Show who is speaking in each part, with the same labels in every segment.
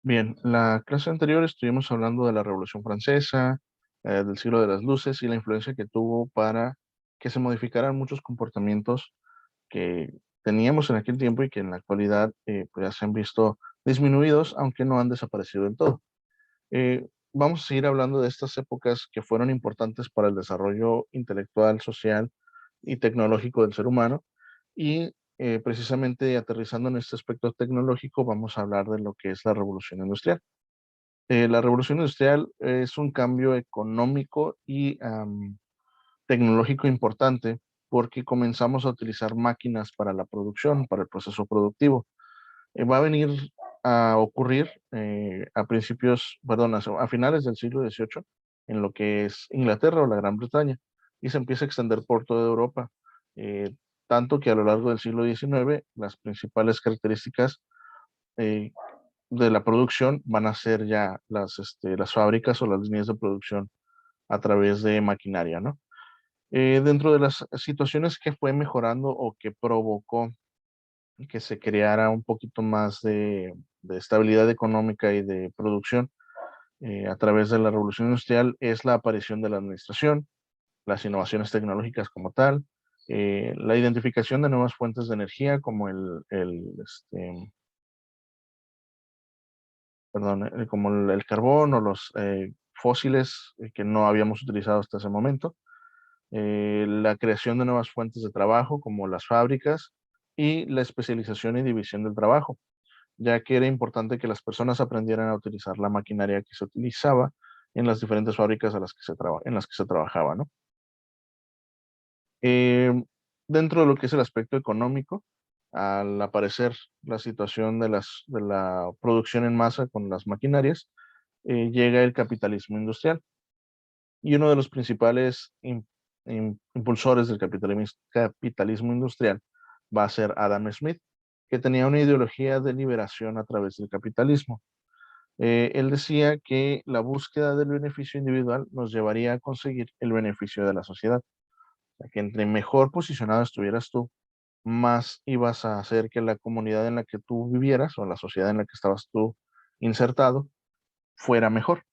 Speaker 1: Bien, la clase anterior estuvimos hablando de la Revolución Francesa, del siglo de las luces y la influencia que tuvo para que se modificaran muchos comportamientos que teníamos en aquel tiempo y que en la actualidad pues ya se han visto disminuidos, aunque no han desaparecido del todo. Vamos a seguir hablando de estas épocas que fueron importantes para el desarrollo intelectual, social y tecnológico del ser humano. Y precisamente aterrizando en este aspecto tecnológico, vamos a hablar de lo que es la revolución industrial. La revolución industrial es un cambio económico y tecnológico importante porque comenzamos a utilizar máquinas para la producción, para el proceso productivo. Va a venir a ocurrir a principios, perdón, a finales del siglo XVIII, en lo que es Inglaterra o la Gran Bretaña, y se empieza a extender por toda Europa, eh, tanto que a lo largo del siglo XIX las principales características eh, de la producción van a ser ya las fábricas o las líneas de producción a través de maquinaria, ¿no? Dentro de las situaciones que fue mejorando o que provocó que se creara un poquito más de estabilidad económica y de producción a través de la revolución industrial es la aparición de la administración, las innovaciones tecnológicas como tal, la identificación de nuevas fuentes de energía como el carbón o los fósiles que no habíamos utilizado hasta ese momento, la creación de nuevas fuentes de trabajo como las fábricas y la especialización y división del trabajo, ya que era importante que las personas aprendieran a utilizar la maquinaria que se utilizaba en las diferentes fábricas en las que se trabajaba, ¿no? Eh, Dentro de lo que es el aspecto económico, al aparecer la situación de la producción en masa con las maquinarias, llega el capitalismo industrial. Y uno de los principales impulsores del capitalismo industrial va a ser Adam Smith, que tenía una ideología de liberación a través del capitalismo. Él decía que la búsqueda del beneficio individual nos llevaría a conseguir el beneficio de la sociedad. O sea, que entre mejor posicionado estuvieras tú, más ibas a hacer que la comunidad en la que tú vivieras o la sociedad en la que estabas tú insertado fuera mejor.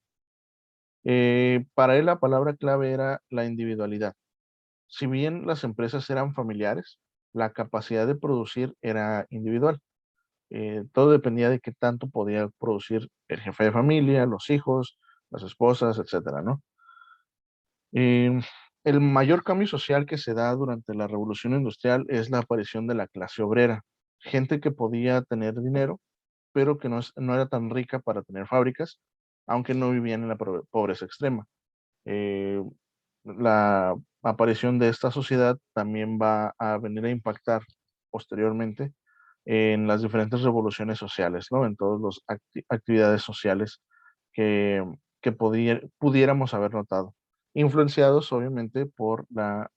Speaker 1: Para él la palabra clave era la individualidad. Si bien las empresas eran familiares, la capacidad de producir era individual. Todo dependía de qué tanto podía producir el jefe de familia, los hijos, las esposas, etcétera, ¿no? Eh, el mayor cambio social que se da durante la revolución industrial es la aparición de la clase obrera, gente que podía tener dinero, pero que no era tan rica para tener fábricas, aunque no vivían en la pobreza extrema. Eh, la aparición de esta sociedad también va a venir a impactar posteriormente en las diferentes revoluciones sociales, ¿no? En todas las actividades sociales que, que pudiéramos haber notado, influenciados obviamente por la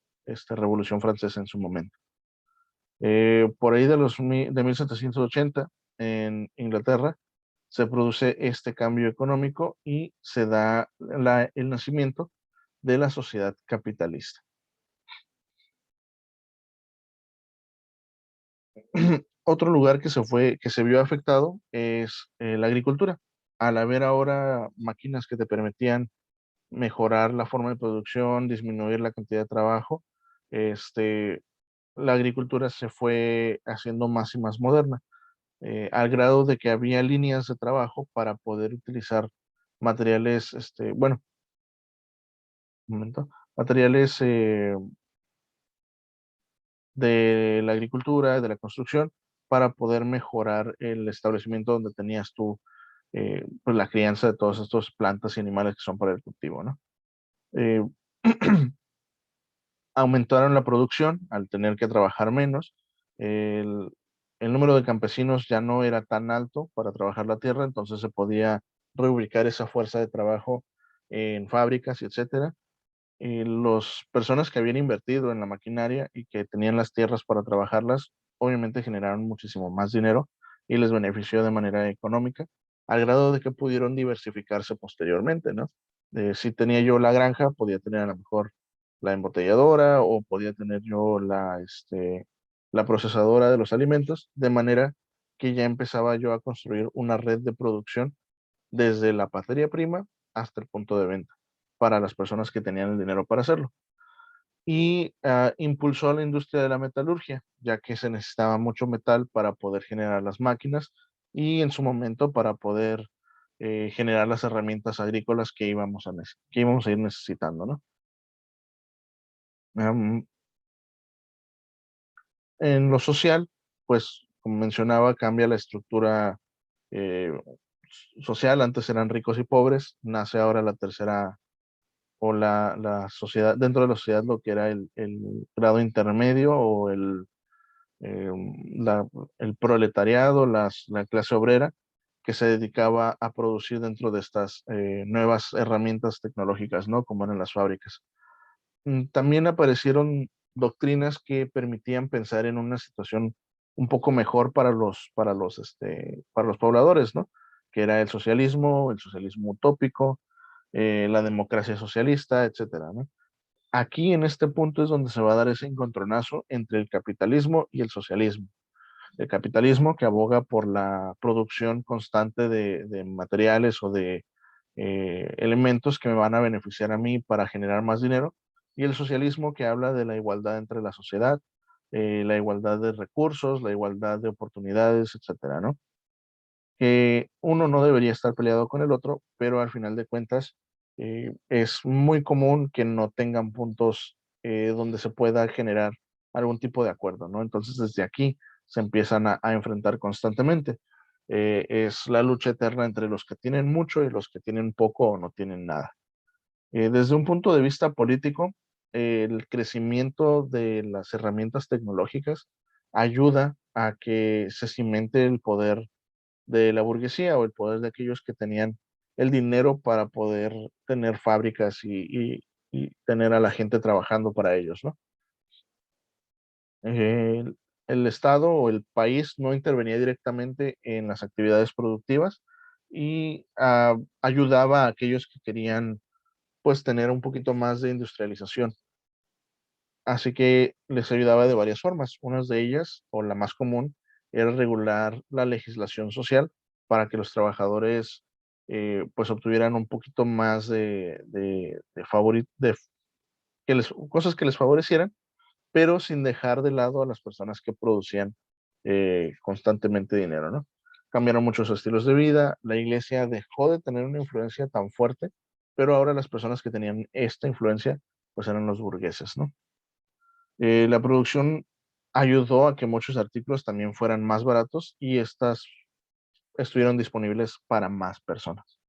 Speaker 1: Revolución Francesa en su momento. Por ahí de 1780 en Inglaterra se produce este cambio económico y se da el nacimiento de la sociedad capitalista. Otro lugar que se vio afectado es la agricultura. Al haber ahora máquinas que te permitían mejorar la forma de producción, disminuir la cantidad de trabajo, este, la agricultura se fue haciendo más y más moderna, al grado de que había líneas de trabajo para poder utilizar materiales, un momento, materiales de la agricultura, de la construcción, para poder mejorar el establecimiento donde tenías tú pues la crianza de todas estas plantas y animales que son para el cultivo, ¿no? Eh, Aumentaron la producción al tener que trabajar menos. El, el número de campesinos ya no era tan alto para trabajar la tierra, entonces se podía reubicar esa fuerza de trabajo en fábricas y etcétera. Las personas que habían invertido en la maquinaria y que tenían las tierras para trabajarlas, obviamente generaron muchísimo más dinero y les benefició de manera económica, al grado de que pudieron diversificarse posteriormente, ¿no? Si tenía yo la granja, podía tener a lo mejor la embotelladora o podía tener yo la procesadora de los alimentos, de manera que ya empezaba yo a construir una red de producción desde la materia prima hasta el punto de venta para las personas que tenían el dinero para hacerlo. Y impulsó a la industria de la metalurgia, ya que se necesitaba mucho metal para poder generar las máquinas y en su momento para poder generar las herramientas agrícolas que íbamos a ir necesitando, ¿no? Am, en lo social, pues, como mencionaba, cambia la estructura eh, social. Antes eran ricos y pobres, nace ahora la tercera o la sociedad, dentro de la sociedad lo que era el grado intermedio o eh, la- el proletariado, la clase obrera, que se dedicaba a producir dentro de estas nuevas herramientas tecnológicas, ¿no? Como eran las fábricas. También aparecieron doctrinas que permitían pensar en una situación un poco mejor para los pobladores, ¿no? Que era el socialismo utópico, la democracia socialista, etcétera, ¿no? Aquí en este punto es donde se va a dar ese encontronazo entre el capitalismo y el socialismo. El capitalismo que aboga por la producción constante de materiales o de elementos que me van a beneficiar a mí para generar más dinero, y el socialismo que habla de la igualdad entre la sociedad, la igualdad de recursos, la igualdad de oportunidades, etcétera, ¿no? Que uno no debería estar peleado con el otro, pero al final de cuentas es muy común que no tengan puntos donde se pueda generar algún tipo de acuerdo, ¿no? Entonces desde aquí se empiezan a enfrentar constantemente. Es la lucha eterna entre los que tienen mucho y los que tienen poco o no tienen nada. Desde un punto de vista político, el crecimiento de las herramientas tecnológicas ayuda a que se cimente el poder de la burguesía o el poder de aquellos que tenían el dinero para poder tener fábricas y tener a la gente trabajando para ellos, ¿no? El Estado o el país no intervenía directamente en las actividades productivas y ayudaba a aquellos que querían pues tener un poquito más de industrialización. Así que les ayudaba de varias formas. Una de ellas, o la más común, era regular la legislación social para que los trabajadores pues obtuvieran un poquito más cosas que les favorecieran, pero sin dejar de lado a las personas que producían constantemente dinero, ¿no? Cambiaron muchos estilos de vida, la iglesia dejó de tener una influencia tan fuerte, pero ahora las personas que tenían esta influencia pues eran los burgueses, ¿no? La producción ayudó a que muchos artículos también fueran más baratos y estas estuvieron disponibles para más personas.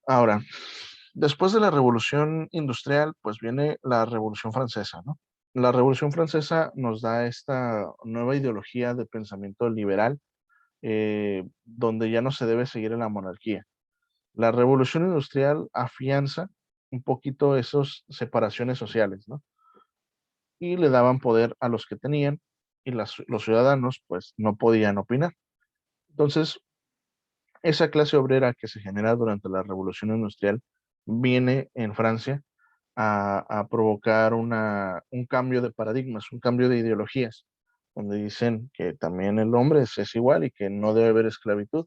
Speaker 1: Ahora, después de la Revolución Industrial, pues viene la Revolución Francesa, ¿no? La Revolución Francesa nos da esta nueva ideología de pensamiento liberal, donde ya no se debe seguir en la monarquía. La Revolución Industrial afianza un poquito esas separaciones sociales, ¿no? Y le daban poder a los que tenían y los ciudadanos pues no podían opinar. Entonces, esa clase obrera que se genera durante la Revolución Industrial viene en Francia a provocar un cambio de paradigmas, un cambio de ideologías, donde dicen que también el hombre es igual y que no debe haber esclavitud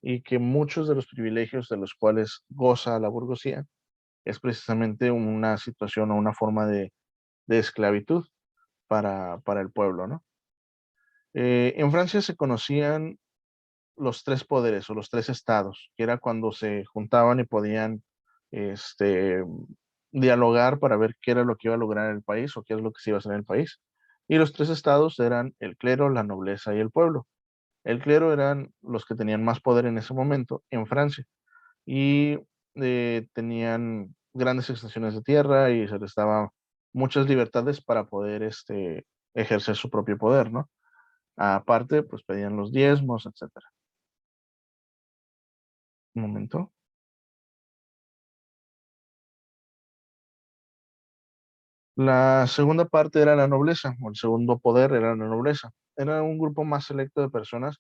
Speaker 1: y que muchos de los privilegios de los cuales goza la burguesía es precisamente una situación o una forma de esclavitud para el pueblo, ¿no? En Francia se conocían los tres poderes o los tres estados, que era cuando se juntaban y podían este, dialogar para ver qué era lo que iba a lograr el país o qué es lo que se iba a hacer en el país. Y los tres estados eran el clero, la nobleza y el pueblo. El clero eran los que tenían más poder en ese momento en Francia y tenían grandes extensiones de tierra y se les daba muchas libertades para poder ejercer su propio poder, ¿no? Aparte, pues pedían los diezmos, etcétera. Un momento. La segunda parte era la nobleza, o el segundo poder era la nobleza. Era un grupo más selecto de personas,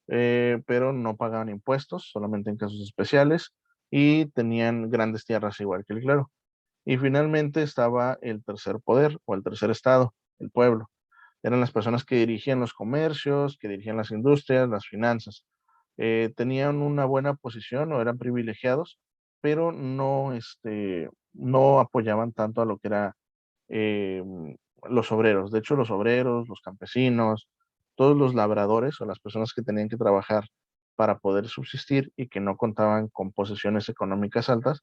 Speaker 1: pero no pagaban impuestos, solamente en casos especiales, y tenían grandes tierras igual que el clero. Y finalmente estaba el tercer poder, o el tercer estado, el pueblo. eran las personas que dirigían los comercios, que dirigían las industrias, las finanzas. Tenían una buena posición o eran privilegiados, pero no, no apoyaban tanto a lo que era los obreros. De hecho, los obreros, los campesinos, todos los labradores o las personas que tenían que trabajar para poder subsistir y que no contaban con posesiones económicas altas,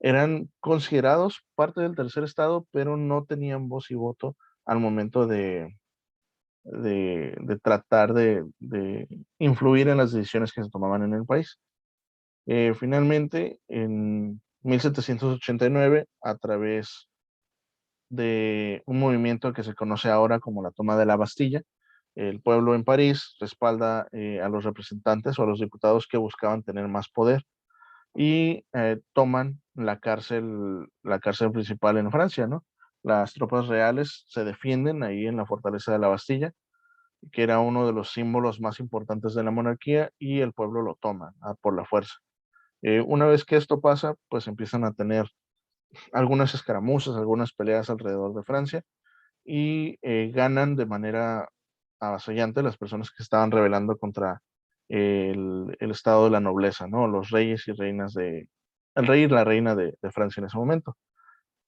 Speaker 1: eran considerados parte del tercer estado, pero no tenían voz y voto al momento de tratar de influir en las decisiones que se tomaban en el país. Finalmente, en 1789, a través de un movimiento que se conoce ahora como la toma de la Bastilla, el pueblo en París respalda a los representantes o a los diputados que buscaban tener más poder y toman la cárcel principal en Francia, ¿no? Las tropas reales se defienden ahí en la fortaleza de la Bastilla, que era uno de los símbolos más importantes de la monarquía, y el pueblo lo toma por la fuerza. Una vez que esto pasa, pues empiezan a tener algunas escaramuzas, algunas peleas alrededor de Francia, y ganan de manera avasallante las personas que estaban rebelando contra el estado de la nobleza, ¿no? Los reyes y reinas el rey y la reina de Francia en ese momento.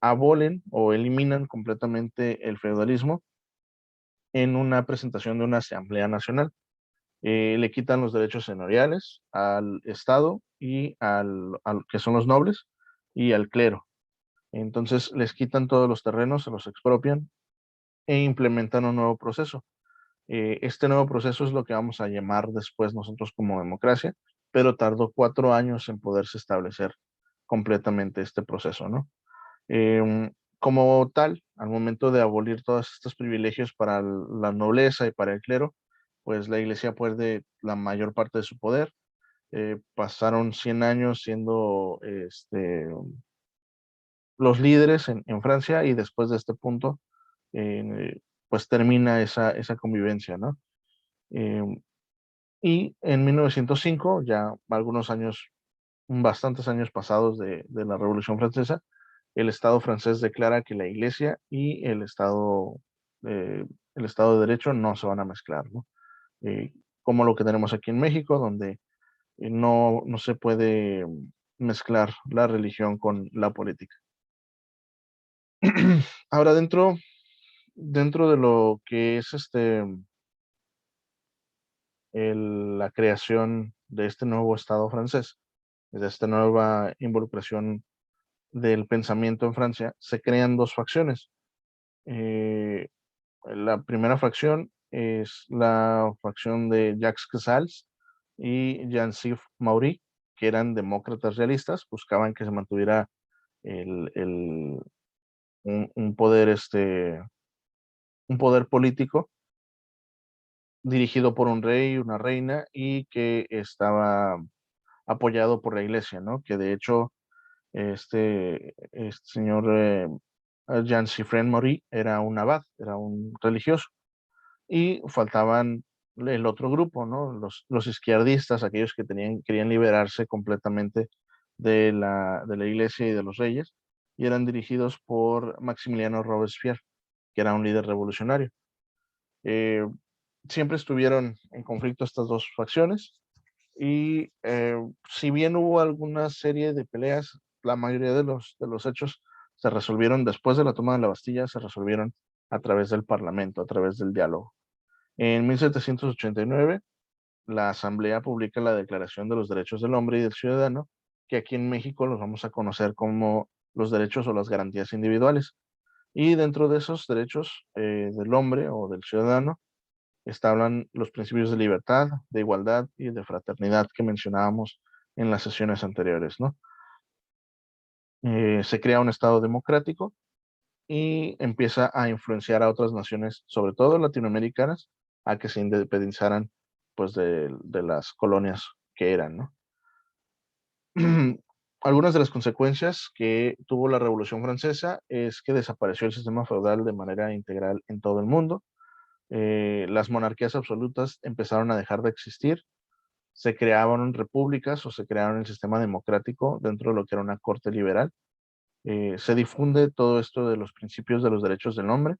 Speaker 1: Abolen o eliminan completamente el feudalismo en una presentación de una asamblea nacional. Le quitan los derechos señoriales al Estado y al que son los nobles y al clero. Entonces les quitan todos los terrenos, se los expropian e implementan un nuevo proceso. Este nuevo proceso es lo que vamos a llamar después nosotros como democracia, pero tardó 4 años en poderse establecer completamente este proceso, ¿no? Como tal, al momento de abolir todos estos privilegios para la nobleza y para el clero, pues la iglesia pierde la mayor parte de su poder. Pasaron 100 años siendo los líderes en Francia, y después de este punto, pues termina esa convivencia, ¿no? Eh, y en 1905, ya algunos años, bastantes años pasados de la Revolución Francesa, el Estado francés declara que la Iglesia y el Estado de Derecho no se van a mezclar, ¿no? Como lo que tenemos aquí en México, donde no se puede mezclar la religión con la política. Ahora, dentro de lo que es la creación de este nuevo Estado francés, de esta nueva involucración del pensamiento en Francia, se crean dos facciones. Eh, la primera facción es la facción de Jacques Casals y Jean-Sif Maury, que eran demócratas realistas, buscaban que se mantuviera el, el- un poder, un poder político dirigido por un rey y una reina, y que estaba apoyado por la iglesia, ¿no? Que de hecho este señor Jean Siffren Maury era un abad, era un religioso, y faltaban el otro grupo, ¿no? Los izquierdistas, aquellos que querían liberarse completamente de la iglesia y de los reyes, y eran dirigidos por Maximiliano Robespierre, que era un líder revolucionario. Eh, Siempre estuvieron en conflicto estas dos facciones, y si bien hubo alguna serie de peleas, la mayoría de los hechos se resolvieron después de la toma de la Bastilla, se resolvieron a través del Parlamento, a través del diálogo. En 1789, la Asamblea publica la Declaración de los Derechos del Hombre y del Ciudadano, que aquí en México los vamos a conocer como los derechos o las garantías individuales. Y dentro de esos derechos del hombre o del ciudadano, hablan los principios de libertad, de igualdad y de fraternidad que mencionábamos en las sesiones anteriores, ¿no? Se crea un Estado democrático y empieza a influenciar a otras naciones, sobre todo latinoamericanas, a que se independizaran, pues, de las colonias que eran, ¿no? Algunas de las consecuencias que tuvo la Revolución Francesa es que desapareció el sistema feudal de manera integral en todo el mundo. Las monarquías absolutas empezaron a dejar de existir, se creaban repúblicas o se crearon el sistema democrático dentro de lo que era una corte liberal. Se difunde todo esto de los principios de los derechos del hombre,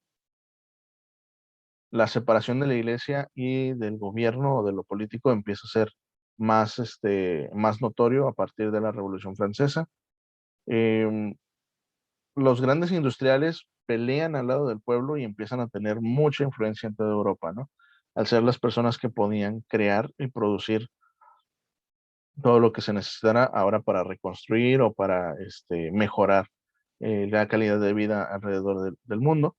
Speaker 1: la separación de la iglesia y del gobierno o de lo político empieza a ser más notorio a partir de la Revolución Francesa. Em, los grandes industriales pelean al lado del pueblo y empiezan a tener mucha influencia en toda Europa, ¿no? Al ser las personas que podían crear y producir todo lo que se necesitara ahora para reconstruir o para mejorar la calidad de vida alrededor del mundo.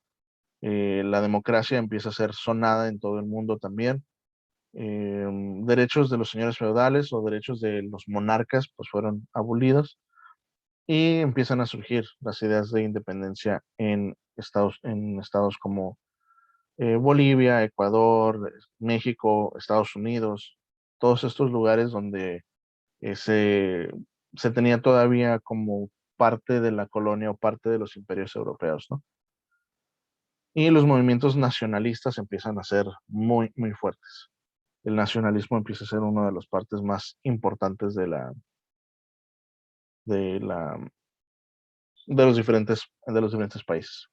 Speaker 1: La democracia empieza a ser sonada en todo el mundo también. Derechos de los señores feudales o derechos de los monarcas pues fueron abolidos y empiezan a surgir las ideas de independencia en estados como Bolivia, Ecuador, México, Estados Unidos, todos estos lugares donde se, se tenía todavía como parte de la colonia o parte de los imperios europeos, ¿no? Y los movimientos nacionalistas empiezan a ser muy, muy fuertes. El nacionalismo empieza a ser una de las partes más importantes de la, de los diferentes países.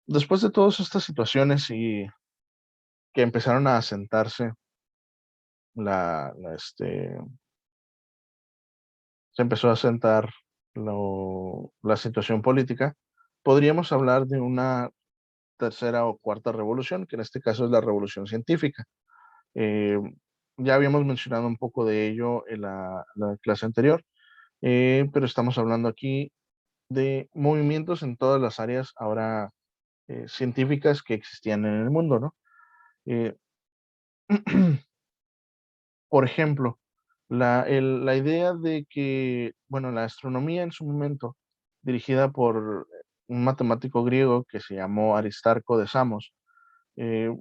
Speaker 1: Después de todas estas situaciones y que empezaron a asentarse la, la, este, se empezó a asentar la situación política, podríamos hablar de una tercera o cuarta revolución, que en este caso es la revolución científica. Eh, ya habíamos mencionado un poco de ello en la clase anterior, pero estamos hablando aquí de movimientos en todas las áreas ahora científicas que existían en el mundo, ¿no? Eh, por ejemplo, la idea de que, bueno, la astronomía en su momento, dirigida por un matemático griego que se llamó Aristarco de Samos, eh,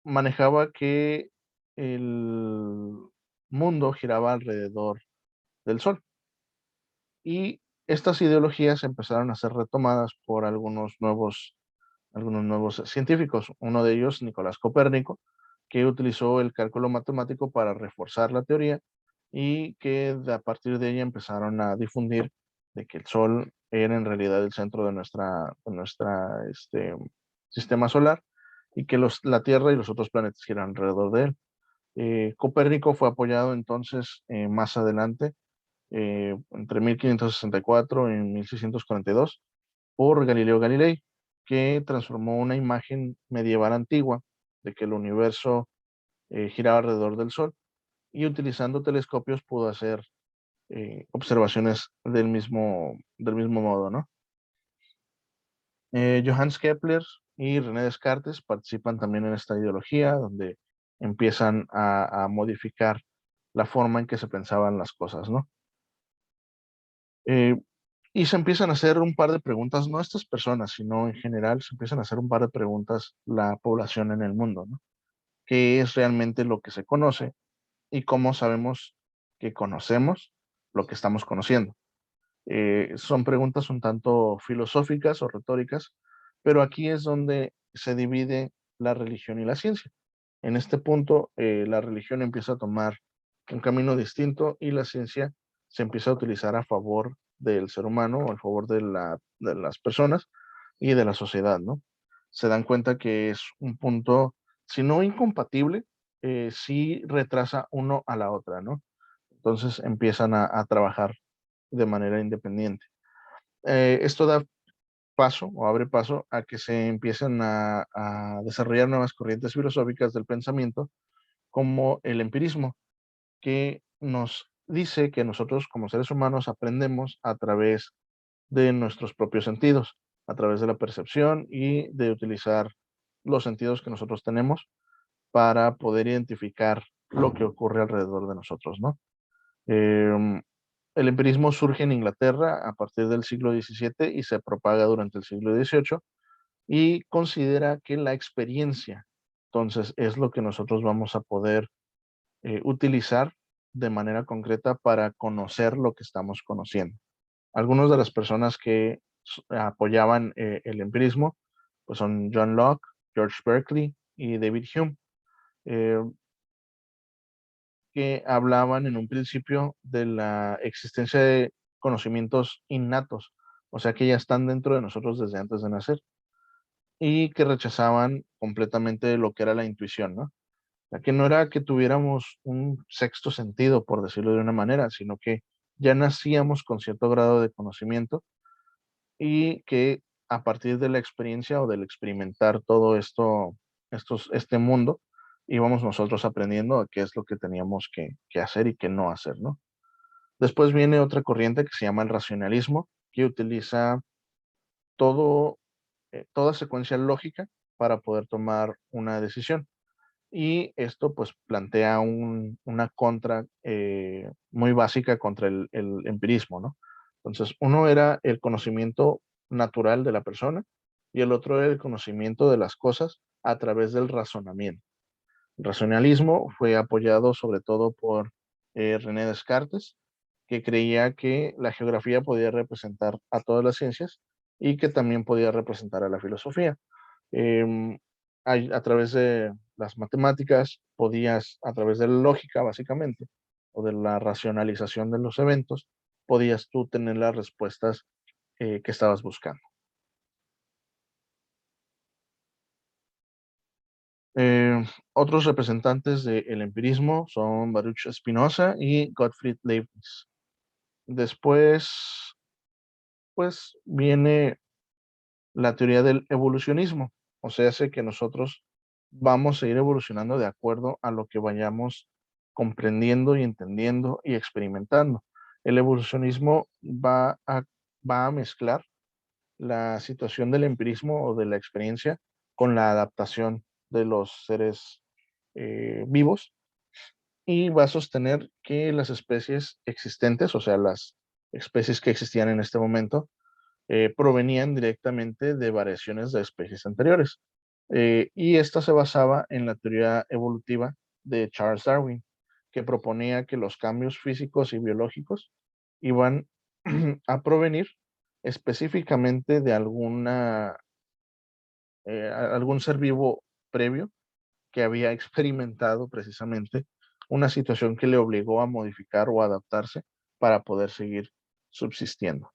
Speaker 1: manejaba que el mundo giraba alrededor del Sol. Y estas ideologías empezaron a ser retomadas por algunos nuevos científicos. Uno de ellos, Nicolás Copérnico, que utilizó el cálculo matemático para reforzar la teoría y que a partir de ella empezaron a difundir de que el Sol era en realidad el centro de nuestra sistema solar y que la Tierra y los otros planetas giran alrededor de él. Copérnico fue apoyado entonces más adelante, entre 1564 y 1642, por Galileo Galilei, que transformó una imagen medieval antigua de que el universo giraba alrededor del Sol y utilizando telescopios pudo hacer observaciones del mismo modo, ¿no? Johannes Kepler y René Descartes participan también en esta ideología, donde empiezan a modificar la forma en que se pensaban las cosas, ¿no? Eh, y se empiezan a hacer un par de preguntas, no a estas personas, sino en general, se empiezan a hacer un par de preguntas la población en el mundo, ¿no? ¿Qué es realmente lo que se conoce y cómo sabemos que conocemos lo que estamos conociendo? Son preguntas un tanto filosóficas o retóricas, pero aquí es donde se divide la religión y la ciencia. En este punto, la religión empieza a tomar un camino distinto y la ciencia se empieza a utilizar a favor del ser humano o a favor de las personas y de la sociedad, ¿no? Se dan cuenta que es un punto, si no incompatible, sí retrasa uno a la otra, ¿no? Entonces empiezan a trabajar de manera independiente. Esto da paso o abre paso a que se empiecen a desarrollar nuevas corrientes filosóficas del pensamiento, como el empirismo, que nos dice que nosotros como seres humanos aprendemos a través de nuestros propios sentidos, a través de la percepción y de utilizar los sentidos que nosotros tenemos para poder identificar lo que ocurre alrededor de nosotros, ¿no? Em, el empirismo surge en Inglaterra a partir del siglo XVII y se propaga durante el siglo XVIII y considera que la experiencia, entonces, es lo que nosotros vamos a poder utilizar de manera concreta para conocer lo que estamos conociendo. Algunas de las personas que apoyaban el empirismo pues son John Locke, George Berkeley y David Hume, eh, que hablaban en un principio de la existencia de conocimientos innatos, o sea que ya están dentro de nosotros desde antes de nacer. y que rechazaban completamente lo que era la intuición, ¿no? O sea, que no era que tuviéramos un sexto sentido, por decirlo de una manera, sino que ya nacíamos con cierto grado de conocimiento y que a partir de la experiencia o del experimentar todo esto, este mundo, íbamos nosotros aprendiendo a qué es lo que teníamos que hacer y qué no hacer, ¿no? Después viene otra corriente que se llama el racionalismo, que utiliza todo, toda secuencia lógica para poder tomar una decisión. Y esto pues plantea una contra muy básica contra el empirismo, ¿no? Entonces, uno era el conocimiento natural de la persona y el otro era el conocimiento de las cosas a través del razonamiento. El racionalismo fue apoyado sobre todo por René Descartes, que creía que la geografía podía representar a todas las ciencias y que también podía representar a la filosofía. Em, a través de las matemáticas podías, a través de la lógica básicamente, o de la racionalización de los eventos, podías tú tener las respuestas que estabas buscando. Eh, Otros representantes del empirismo son Baruch Spinoza y Gottfried Leibniz. Después, pues, viene la teoría del evolucionismo, o sea, hace que nosotros vamos a ir evolucionando de acuerdo a lo que vayamos comprendiendo y entendiendo y experimentando. El evolucionismo va a mezclar la situación del empirismo o de la experiencia con la adaptación de los seres vivos y va a sostener que las especies existentes, o sea, las especies que existían en este momento, provenían directamente de variaciones de especies anteriores. Y esta se basaba en la teoría evolutiva de Charles Darwin, que proponía que los cambios físicos y biológicos iban a provenir específicamente de algún ser vivo previo que había experimentado precisamente una situación que le obligó a modificar o adaptarse para poder seguir subsistiendo.